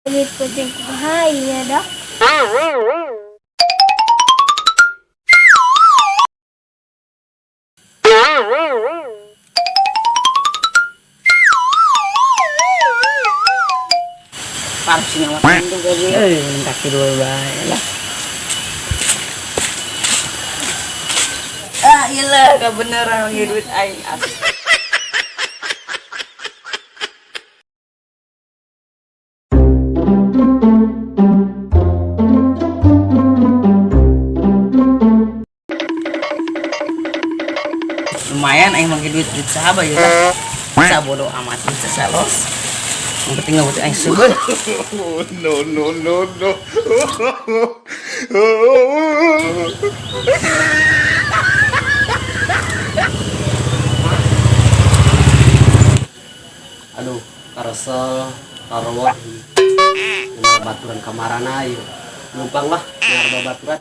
Duit kucing bahaya dah. Parus nyawa itu gaji. Kaki dua baik lah. Iyalah, gak bener orang duit aing. Lumayan aing mangke duit sahabat ya lah. Bisa bodoh amat bisa salos. Yang penting nggak butuh aing sebel. No. Aduh, karesel, karawat, bener baturan kamarana ayo. Numpang lah, biar baturan.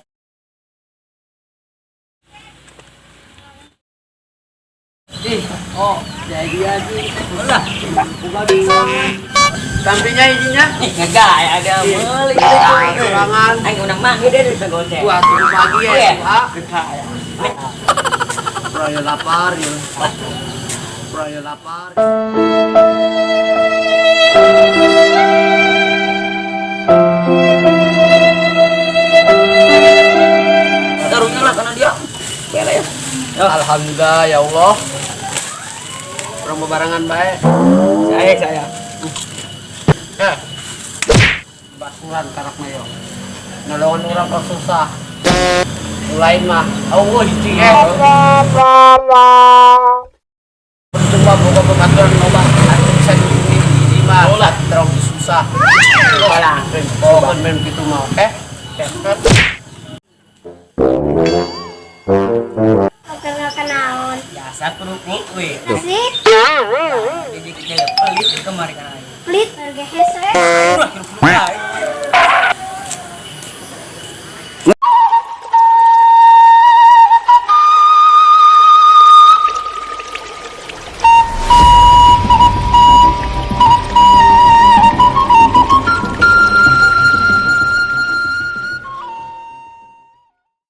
Jadi lagi. Ulah, Buka bisa. sampingnya izinnya. Enggak, ada meuli. Sorangan. Aing unang mah gede di segoceng. Gua turun pagi ya. Iya. Praya lapar ya. Praya lapar. Taruhnya lah karena dia. Bela ya. Alhamdulillah ya Allah. Orang bebarengan baik. Saya. Baturan karak mayo. Nolongan orang kok susah. Mulai mah. Allah hiji Percuma buka baturan loba. Anu bisa di mah. Olah terong susah. Olah. Pohon main gitu mau. Makan naon. Biasa kerupuk we. Asik. Jadi kita pelit kemarin kan. Pelit harga hese. Ulah kerupuk